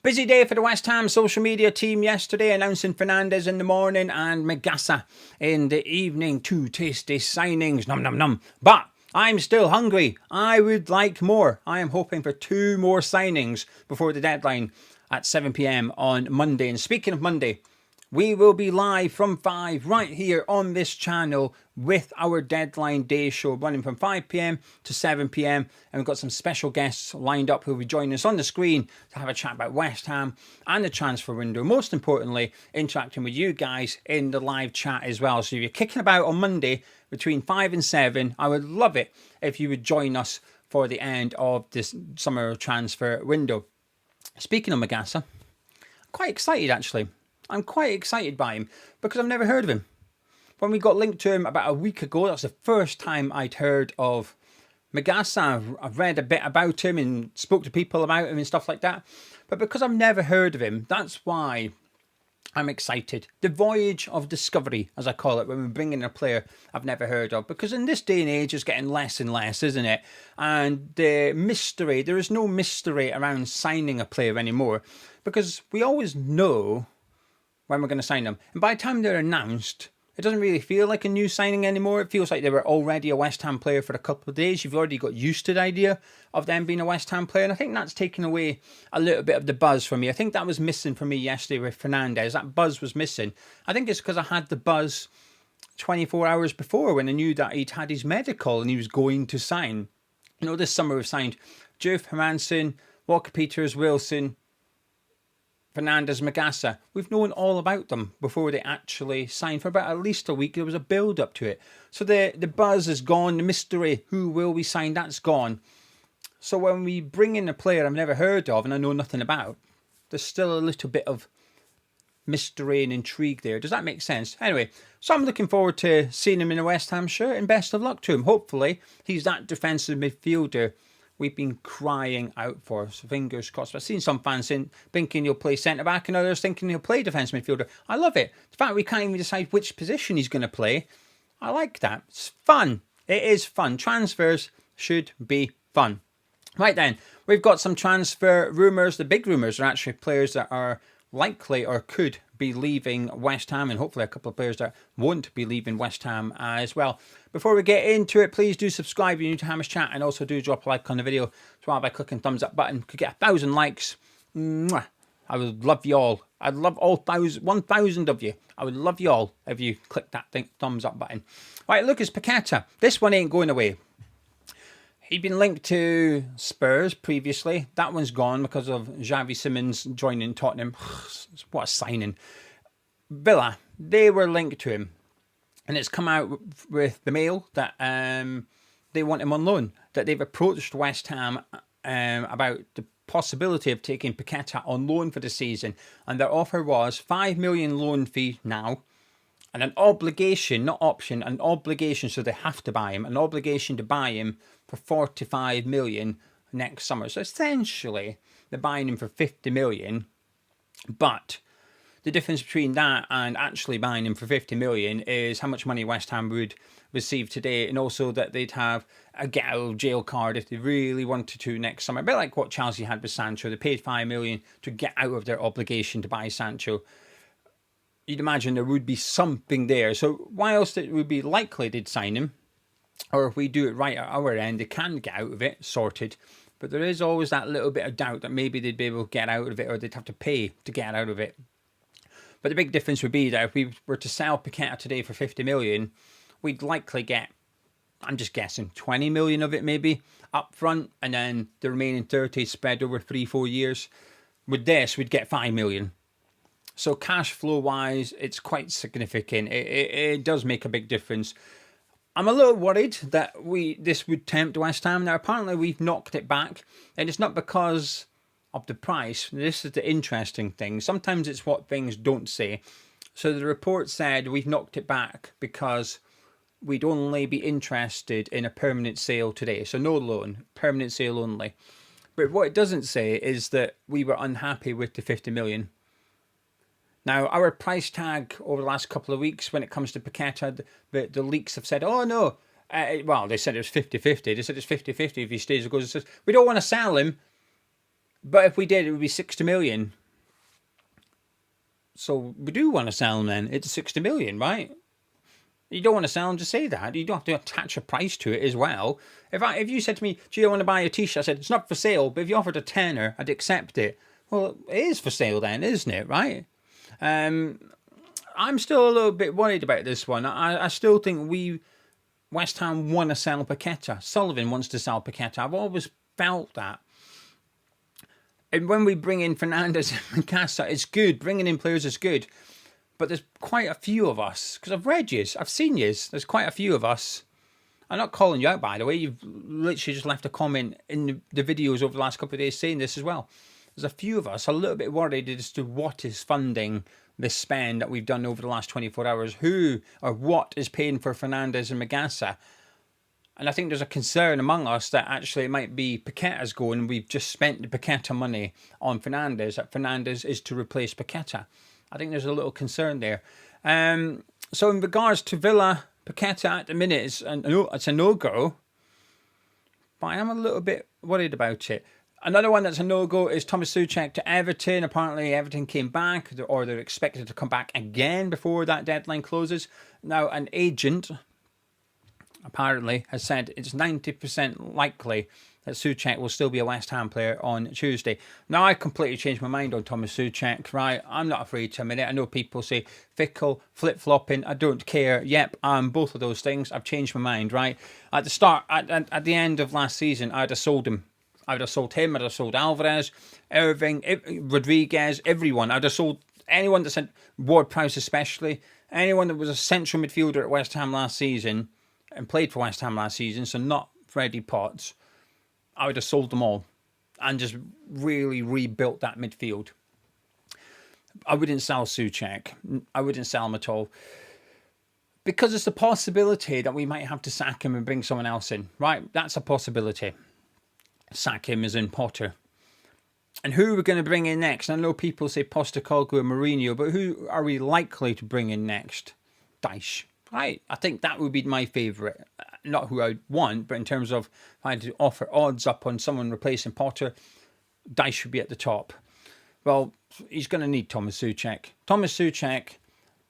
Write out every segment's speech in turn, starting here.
Busy day for the West Ham social media team yesterday, announcing Fernandes in the morning and Magassa in the evening. Two tasty signings, nom nom nom. But I'm still hungry. I would like more. I am hoping for 2 more signings before the deadline at 7 p.m. on Monday. And speaking of Monday, we will be live from 5 right here on this channel with our deadline day show running from 5 p.m. to 7 p.m. And we've got some special guests lined up who will be joining us on the screen to have a chat about West Ham and the transfer window. Most importantly, interacting with you guys in the live chat as well. So if you're kicking about on Monday between 5 and 7, I would love it if you would join us for the end of this summer transfer window. Speaking of Magassa, I'm quite excited actually. I'm quite excited by him because I've never heard of him. When we got linked to him about a week ago, that was the first time I'd heard of Magassa. I've read a bit about him and spoke to people about him and stuff like that. But because I've never heard of him, that's why I'm excited. The voyage of discovery, as I call it, when we bring in a player I've never heard of. Because in this day and age, it's getting less and less, isn't it? And the mystery, there is no mystery around signing a player anymore. Because we always know when we're going to sign them. And by the time they're announced, it doesn't really feel like a new signing anymore. It feels like they were already a West Ham player for a couple of days. You've already got used to the idea of them being a West Ham player. And I think that's taken away a little bit of the buzz for me. I think that was missing for me yesterday with Fernandes. That buzz was missing. I think it's because I had the buzz 24 hours before when I knew that he'd had his medical and he was going to sign. You know, this summer we've signed Juve, Emerson, Walker-Peters, Wilson, Fernandes, Magassa. We've known all about them before they actually signed. For about at least a week, there was a build-up to it. So the buzz is gone. The mystery, who will we sign, that's gone. So when we bring in a player I've never heard of and I know nothing about, there's still a little bit of mystery and intrigue there. Does that make sense? Anyway, so I'm looking forward to seeing him in a West Ham shirt and best of luck to him. Hopefully, he's that defensive midfielder we've been crying out for. So fingers crossed. I've seen some fans thinking he'll play centre-back and others thinking he'll play defence midfielder. I love it. The fact we can't even decide which position he's going to play. I like that. It's fun. It is fun. Transfers should be fun. Right then, we've got some transfer rumours. The big rumours are actually players that are likely or could be leaving West Ham, and hopefully a couple of players that won't be leaving West Ham as well. Before we get into it, please do subscribe if you're new to Hammer's Chat, and also do drop a like on the video as well by clicking thumbs up button. Could get 1,000 likes. Mwah. I would love you all. I'd love all 1,000 of you. I would love you all if you click that thumbs up button. Right, Lucas Paqueta. This one ain't going away. He'd been linked to Spurs previously. That one's gone because of Xavi Simons joining Tottenham. What a signing. Villa, they were linked to him. And it's come out with the mail that they want him on loan. That they've approached West Ham about the possibility of taking Paqueta on loan for the season. And their offer was 5 million loan fee now. And an obligation, not option, an obligation, so they have to buy him. An obligation to buy him for 45 million next summer. So essentially, they're buying him for 50 million. But the difference between that and actually buying him for 50 million is how much money West Ham would receive today. And also that they'd have a get out of jail card if they really wanted to next summer. A bit like what Chelsea had with Sancho. They paid 5 million to get out of their obligation to buy Sancho. You'd imagine there would be something there. So whilst it would be likely they'd sign him, or if we do it right at our end, they can get out of it, sorted. But there is always that little bit of doubt that maybe they'd be able to get out of it, or they'd have to pay to get out of it. But the big difference would be that if we were to sell Paqueta today for 50 million, we'd likely get, I'm just guessing, 20 million of it maybe up front, and then the remaining 30 spread over 3-4 years. With this, we'd get 5 million. So cash flow wise, it's quite significant. It does make a big difference. I'm a little worried that this would tempt West Ham. Now, apparently we've knocked it back, and it's not because of the price. This is the interesting thing. Sometimes it's what things don't say. So the report said we've knocked it back because we'd only be interested in a permanent sale today. So no loan, permanent sale only. But what it doesn't say is that we were unhappy with the 50 million. Now, our price tag over the last couple of weeks when it comes to Paqueta, the leaks have said, oh no, well, they said it was 50-50. They said it's 50-50 if he stays or goes. It says, we don't want to sell him But if we did, it would be 60 million. So we do want to sell him then. It's 60 million, right? You don't want to sell him, just say that. You don't have to attach a price to it as well. If you said to me, do you want to buy a t-shirt? I said, it's not for sale, but if you offered a tenner, I'd accept it. Well, it is for sale then, isn't it, right? I'm still a little bit worried about this one. I still think West Ham want to sell Paqueta. Sullivan wants to sell Paqueta. I've always felt that. And when we bring in Fernandes and Macassa, it's good. Bringing in players is good. But there's quite a few of us, because I've read yous, I've seen yous. There's quite a few of us. I'm not calling you out, by the way. You've literally just left a comment in the videos over the last couple of days saying this as well. There's a few of us a little bit worried as to what is funding this spend that we've done over the last 24 hours. Who or what is paying for Fernandes and Macassa? And I think there's a concern among us that actually it might be Paqueta's going. We've just spent the Paqueta money on Fernandes. That Fernandes is to replace Paqueta. I think there's a little concern there. So in regards to Villa, Paqueta at the minute, it's a no-go. But I am a little bit worried about it. Another one that's a no-go is Tomas Soucek to Everton. Apparently Everton came back, or they're expected to come back again before that deadline closes. Now an agent apparently has said it's 90% likely that Soucek will still be a West Ham player on Tuesday. Now, I completely changed my mind on Tomas Soucek, right? I'm not afraid to admit it. I know people say fickle, flip-flopping, I don't care. Yep, I'm both of those things. I've changed my mind, right? At the start, at the end of last season, I'd have sold him. I would have sold him, I'd have sold Alvarez, Irving, Rodriguez, everyone. I'd have sold anyone that said Ward-Prowse especially, anyone that was a central midfielder at West Ham last season and played for West Ham last season, so not Freddie Potts. I would have sold them all and just really rebuilt that midfield. I wouldn't sell Soucek. I wouldn't sell him at all. Because it's a possibility that we might have to sack him and bring someone else in. Right? That's a possibility. Sack him as in Potter. And who are we going to bring in next? I know people say Postecoglou and Mourinho, but who are we likely to bring in next? Dyche. Right, I think that would be my favourite. Not who I'd want, but in terms of if I had to offer odds up on someone replacing Potter, Dyche should be at the top. Well, he's going to need Tomas Soucek. Tomas Soucek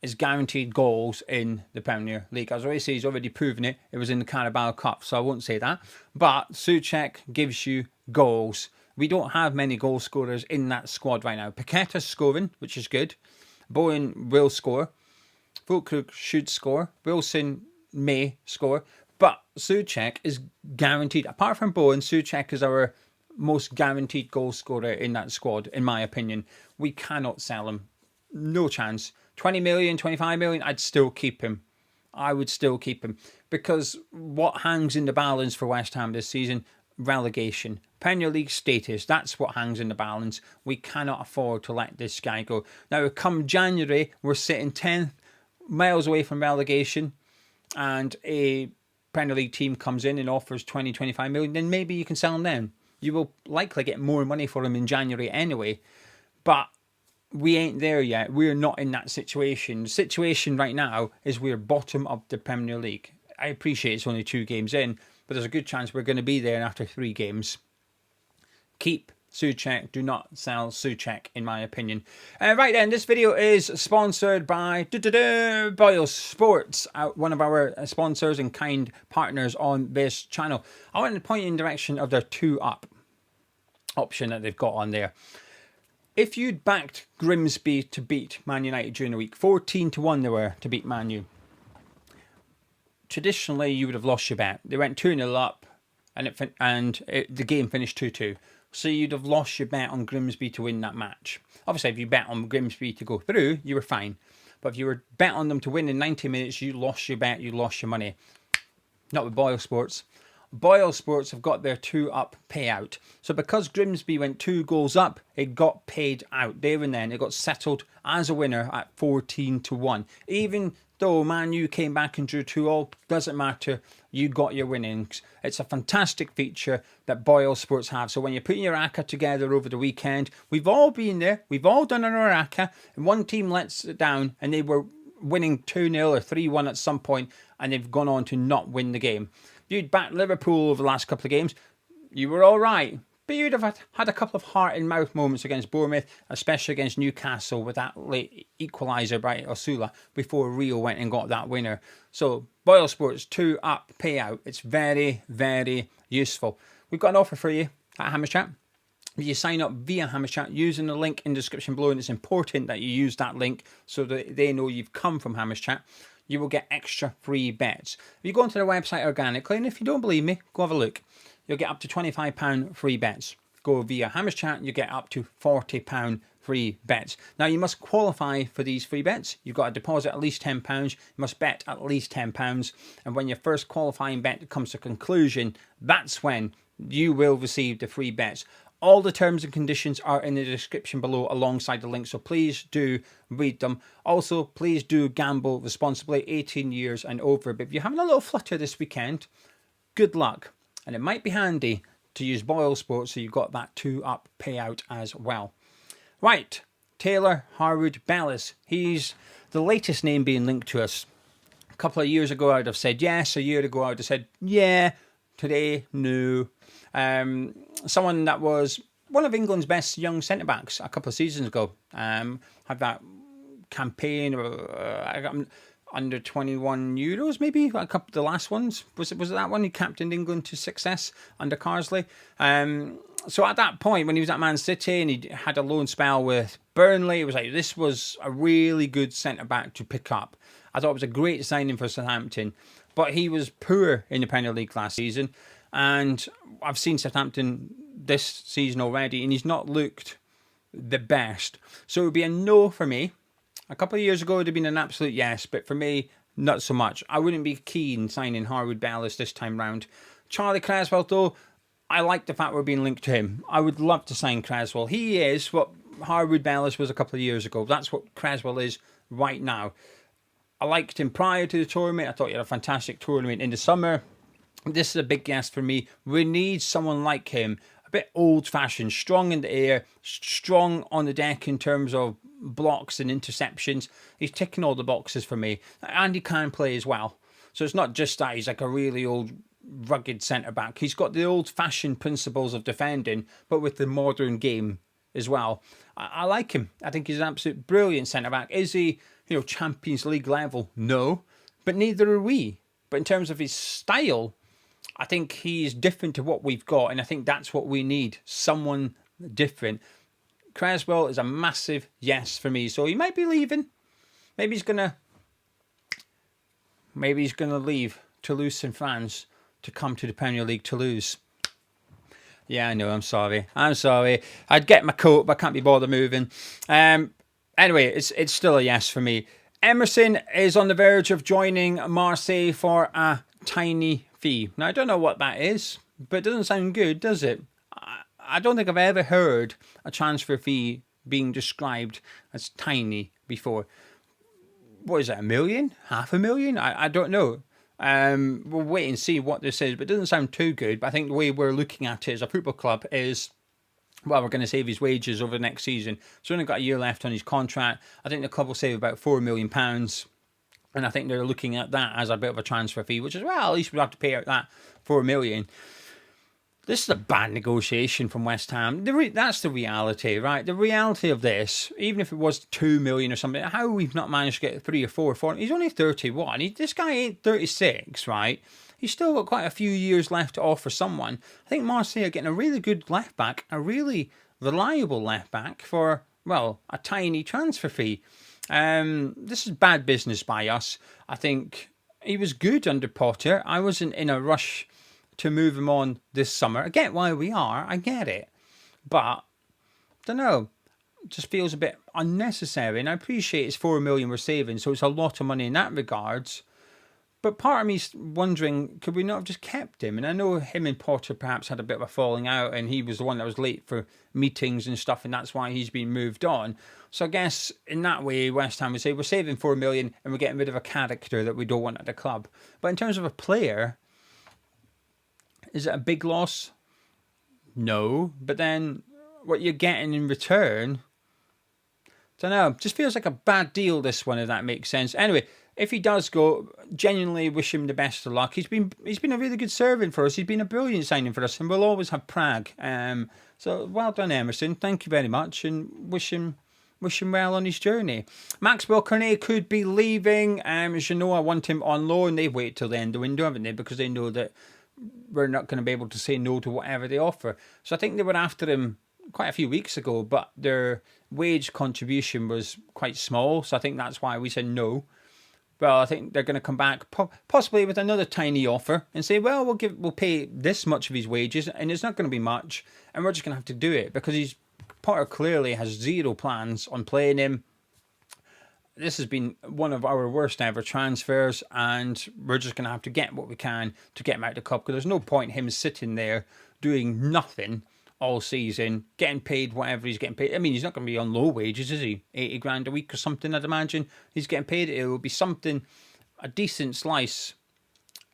is guaranteed goals in the Premier League. As I always say, he's already proven it. It was in the Carabao Cup, so I won't say that. But Soucek gives you goals. We don't have many goal scorers in that squad right now. Paqueta's scoring, which is good. Bowen will score. Fulkrug should score. Wilson may score. But Soucek is guaranteed. Apart from Bowen, Soucek is our most guaranteed goal scorer in that squad, in my opinion. We cannot sell him. No chance. 20 million, 25 million, I'd still keep him. I would still keep him. Because what hangs in the balance for West Ham this season? Relegation. Premier League status, that's what hangs in the balance. We cannot afford to let this guy go. Now, come January, we're sitting 10th, miles away from relegation, and a Premier League team comes in and offers 20, 25 million, then maybe you can sell him then. You will likely get more money for him in January anyway. But we ain't there yet. We're not in that situation. The situation right now is we're bottom of the Premier League. I appreciate it's only 2 games in, but there's a good chance we're going to be there after 3 games. Keep Soucek, do not sell Soucek, in my opinion. Right then, this video is sponsored by Boyle Sports, one of our sponsors and kind partners on this channel. I want to point you in the direction of their 2-up option that they've got on there. If you'd backed Grimsby to beat Man United during the week, 14-1 they were to beat Man U. Traditionally, you would have lost your bet. They went 2-0 up, and the game finished 2-2. So you'd have lost your bet on Grimsby to win that match. Obviously, if you bet on Grimsby to go through, you were fine. But if you were bet on them to win in 90 minutes, you lost your bet, you lost your money. Not with Boyle Sports. Boyle Sports have got their 2-up payout. So because Grimsby went 2 goals up, it got paid out there and then. It got settled as a winner at 14-1. Even though Man U came back and drew 2-2, doesn't matter. You got your winnings. It's a fantastic feature that Boyle Sports have. So when you're putting your ACCA together over the weekend, we've all been there. We've all done our ACCA. And one team lets it down and they were winning 2-0 or 3-1 at some point and they've gone on to not win the game. You'd backed Liverpool over the last couple of games. You were all right. But you'd have had a couple of heart-in-mouth moments against Bournemouth, especially against Newcastle with that late equaliser by Osula before Rio went and got that winner. So Boyle Sports 2-up payout. It's very, very useful. We've got an offer for you at Hammers Chat. If you sign up via Hammers Chat using the link in the description below, and it's important that you use that link so that they know you've come from Hammers Chat, you will get extra free bets. If you go onto the website organically, and if you don't believe me, go have a look. You'll get up to £25 free bets. Go via Hammers Chat, you get up to £40 free bets. Now, you must qualify for these free bets. You've got to deposit at least £10. You must bet at least £10. And when your first qualifying bet comes to conclusion, that's when you will receive the free bets. All the terms and conditions are in the description below alongside the link, so please do read them. Also, please do gamble responsibly, 18 years and over. But if you're having a little flutter this weekend, good luck. And it might be handy to use Boyle Sports so you've got that 2-up payout as well. Right, Taylor Hardwood-Bellis. He's the latest name being linked to us. A couple of years ago, I'd have said yes. A year ago, I'd have said yeah. Today, no. Someone that was one of England's best young centre-backs a couple of seasons ago. Had that campaign under 21 Euros, maybe a couple of the last ones. Was it that one? He captained England to success under Carsley. So at that point, when he was at Man City and he had a loan spell with Burnley, it was like this was a really good centre-back to pick up. I thought it was a great signing for Southampton, but he was poor in the Premier League last season. And I've seen Southampton this season already, and he's not looked the best. So it would be a no for me. A couple of years ago, it would have been an absolute yes, but for me, not so much. I wouldn't be keen signing Hardwood-Bellis this time round. Charlie Cresswell, though, I like the fact we're being linked to him. I would love to sign Cresswell. He is what Hardwood-Bellis was a couple of years ago. That's what Cresswell is right now. I liked him prior to the tournament. I thought he had a fantastic tournament in the summer. This is a big yes for me. We need someone like him, a bit old-fashioned, strong in the air, strong on the deck in terms of blocks and interceptions. He's ticking all the boxes for me. And he can play as well. So it's not just that he's like a really old, rugged centre-back. He's got the old-fashioned principles of defending, but with the modern game as well. I like him. I think he's an absolute brilliant centre-back. Is he, Champions League level? No. But neither are we. But in terms of his style, I think he's different to what we've got, and I think that's what we need. Someone different. Cresswell is a massive yes for me. So he might be leaving. Maybe he's gonna leave Toulouse in France to come to the Premier League to lose. Yeah, I know. I'm sorry. I'd get my coat, but I can't be bothered moving. Anyway, it's still a yes for me. Emerson is on the verge of joining Marseille for a tiny fee. Now, I don't know what that is, but it doesn't sound good, does it? I don't think I've ever heard a transfer fee being described as tiny before. What is it, $1 million? $500,000? I don't know. We'll wait and see what this is, but it doesn't sound too good. But I think the way we're looking at it as a football club is, well, we're going to save his wages over the next season. He's only got a year left on his contract. I think the club will save about £4 million. And I think they're looking at that as a bit of a transfer fee, which is, well, at least we'll have to pay out that $4 million. This is a bad negotiation from West Ham. That's the reality, right? The reality of this, even if it was $2 million or something, how we've not managed to get 3 or 4. He's only 31. This guy ain't 36, right? He's still got quite a few years left to offer someone. I think Marseille are getting a really good left back, a really reliable left back for, well, a tiny transfer fee. This is bad business by us. I think he was good under Potter. I wasn't in a rush to move him on this summer. I get why we are. I get it. But, I don't know. It just feels a bit unnecessary. And I appreciate it's $4 million we're saving, so it's a lot of money in that regards. But part of me's wondering, could we not have just kept him? And I know him and Potter perhaps had a bit of a falling out, and he was the one that was late for meetings and stuff, and that's why he's been moved on. So I guess in that way, West Ham would say we're saving $4 million and we're getting rid of a character that we don't want at the club. But in terms of a player, is it a big loss? No. But then what you're getting in return, I don't know, just feels like a bad deal, this one, if that makes sense. Anyway, if he does go, genuinely wish him the best of luck. He's been a really good servant for us. He's been a brilliant signing for us, and we'll always have Prague. So well done, Emerson. Thank you very much, and wish him well on his journey. Maxwell Cornet could be leaving. As you know, I want him on loan. They've waited till the end of the window, haven't they? Because they know that we're not going to be able to say no to whatever they offer. So I think they were after him quite a few weeks ago, but their wage contribution was quite small. So I think that's why we said no. Well, I think they're going to come back possibly with another tiny offer and say, well, we'll pay this much of his wages, and it's not going to be much, and we're just going to have to do it because Potter clearly has zero plans on playing him. This has been one of our worst ever transfers, and we're just going to have to get what we can to get him out of the cup, because there's no point him sitting there doing nothing all season, getting paid whatever he's getting paid. I mean, he's not going to be on low wages, is he? 80 grand a week or something, I'd imagine. He's getting paid. It will be something, a decent slice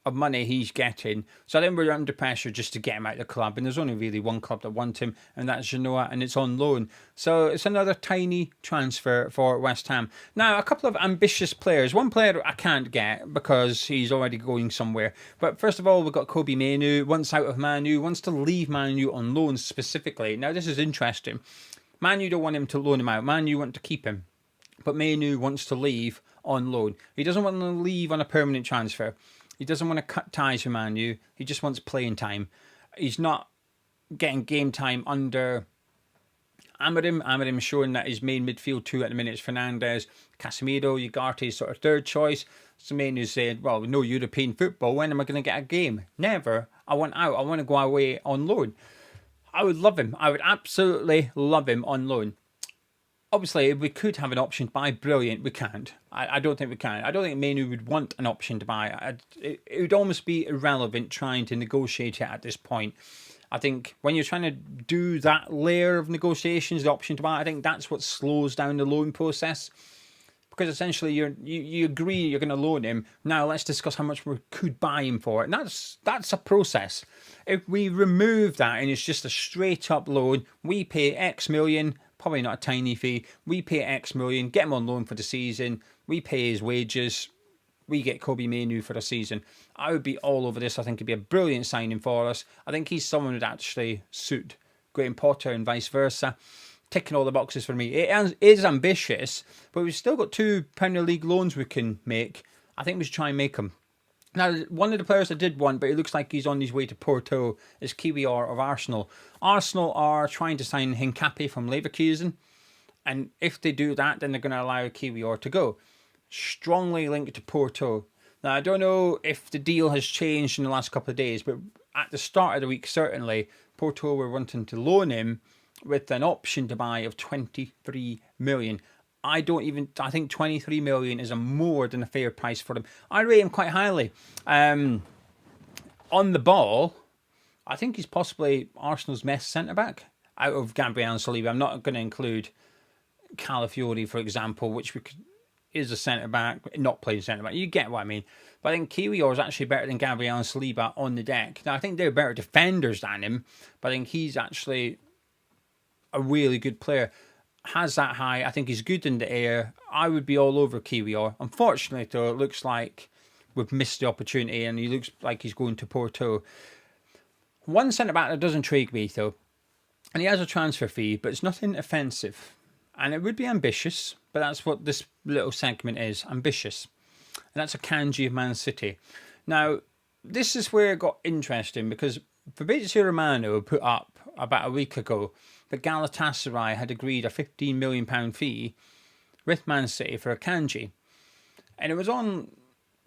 of money he's getting. So I think we're under pressure just to get him out of the club, and there's only really one club that want him, and that's Genoa, and it's on loan. So it's another tiny transfer for West Ham. Now, a couple of ambitious players. One player I can't get because he's already going somewhere. But first of all, we've got Kobe Mainoo, once out of Man U, wants to leave Man U on loan specifically. Now, this is interesting. Man U don't want him to loan him out. Man U want to keep him. But Mainoo wants to leave on loan. He doesn't want to leave on a permanent transfer. He doesn't want to cut ties with Man U. He just wants playing time. He's not getting game time under Amorim. Amorim showing that his main midfield two at the minute is Fernandes, Casemiro, Ugarte's sort of third choice. So Mainoo said, well, no European football. When am I going to get a game? Never. I want out. I want to go away on loan. I would love him. I would absolutely love him on loan. Obviously, if we could have an option to buy, brilliant. We can't. I don't think we can. I don't think Mainoo would want an option to buy. It would almost be irrelevant trying to negotiate it at this point. I think when you're trying to do that layer of negotiations, the option to buy, I think that's what slows down the loan process. Because essentially you agree you're going to loan him. Now let's discuss how much we could buy him for. And that's a process. If we remove that and it's just a straight up loan, we pay X million, probably not a tiny fee. We pay X million, get him on loan for the season. We pay his wages. We get Kobe Mainoo for the season. I would be all over this. I think it'd be a brilliant signing for us. I think he's someone who'd actually suit Graham Potter and vice versa. Ticking all the boxes for me. It is ambitious, but we've still got 2 Premier League loans we can make. I think we should try and make them. Now, one of the players I did want, but it looks like he's on his way to Porto, is Kiwior of Arsenal. Arsenal are trying to sign Hincapié from Leverkusen, and if they do that, then they're going to allow Kiwior to go. Strongly linked to Porto. Now, I don't know if the deal has changed in the last couple of days, but at the start of the week, certainly, Porto were wanting to loan him with an option to buy of 23 million. I think 23 million is a more than a fair price for him. I rate him quite highly. On the ball, I think he's possibly Arsenal's best centre-back out of Gabriel and Saliba. I'm not going to include Calafiori, for example, which is a centre-back, not playing centre-back. You get what I mean. But I think Kiwior is actually better than Gabriel and Saliba on the deck. Now, I think they're better defenders than him, but I think he's actually a really good player. Has that high. I think he's good in the air. I would be all over Kiwior. Unfortunately, though, it looks like we've missed the opportunity, and he looks like he's going to Porto. One centre-back that does intrigue me, though, and he has a transfer fee, but it's nothing offensive. And it would be ambitious, but that's what this little segment is, ambitious. And that's Akanji of Man City. Now, this is where it got interesting, because Fabrizio Romano put up about a week ago that Galatasaray had agreed a £15 million fee with Man City for Akanji. And it was on,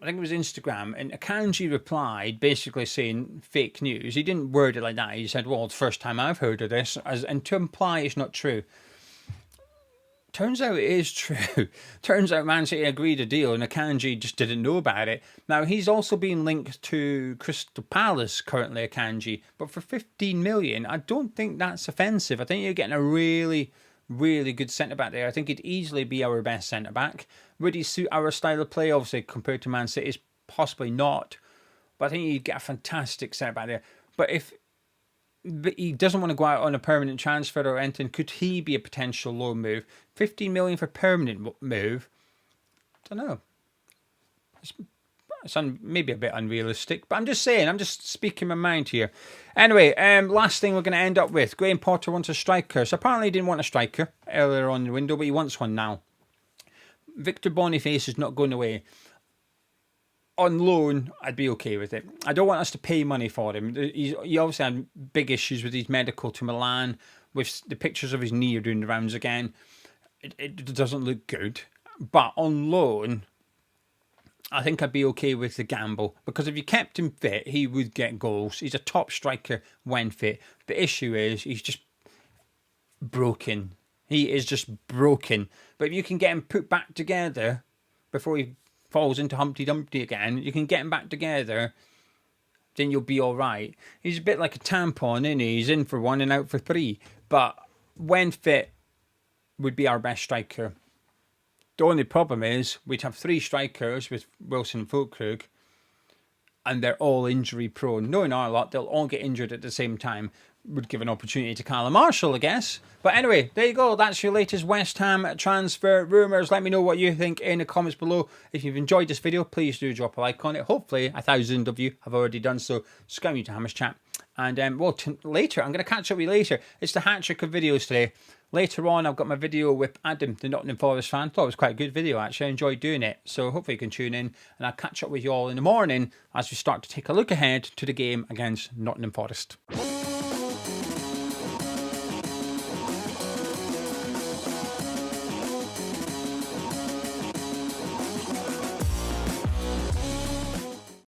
I think it was Instagram, and Akanji replied basically saying fake news. He didn't word it like that. He said, well, it's the first time I've heard of this, and to imply it's not true. Turns out it is true. Turns out Man City agreed a deal and Akanji just didn't know about it. Now, he's also being linked to Crystal Palace currently, Akanji. But for 15 million, I don't think that's offensive. I think you're getting a really, really good centre-back there. I think he'd easily be our best centre-back. Would he suit our style of play? Obviously, compared to Man City's, possibly not. But I think you'd get a fantastic centre-back there. But he doesn't want to go out on a permanent transfer or anything. Could he be a potential loan move? 15 million for permanent move? I don't know. It's maybe a bit unrealistic, but I'm just saying, I'm just speaking my mind here. Anyway, last thing we're going to end up with. Graham Potter wants a striker. So apparently he didn't want a striker earlier on in the window, but he wants one now. Victor Boniface is not going away. On loan, I'd be okay with it. I don't want us to pay money for him. He obviously had big issues with his medical to Milan, with the pictures of his knee are doing the rounds again. It doesn't look good. But on loan, I think I'd be okay with the gamble, because if you kept him fit, he would get goals. He's a top striker when fit. The issue is he's just broken. He is just broken. But if you can get him put back together before he falls into Humpty Dumpty again, you can get him back together, then you'll be all right. He's a bit like a tampon, isn't he? He's in for 1 and out for 3. But when fit, would be our best striker. The only problem is we'd have 3 strikers with Wilson and Füllkrug, and they're all injury prone. Knowing our lot, they'll all get injured at the same time. Would give an opportunity to Callum Marshall, I guess. But anyway, there you go. That's your latest West Ham transfer rumours. Let me know what you think in the comments below. If you've enjoyed this video, please do drop a like on it. Hopefully 1,000 of you have already done so. Scum you to Hammers Chat. And later, I'm going to catch up with you later. It's the hat-trick of videos today. Later on, I've got my video with Adam, the Nottingham Forest fan. Thought it was quite a good video, actually. I enjoyed doing it. So hopefully you can tune in. And I'll catch up with you all in the morning as we start to take a look ahead to the game against Nottingham Forest.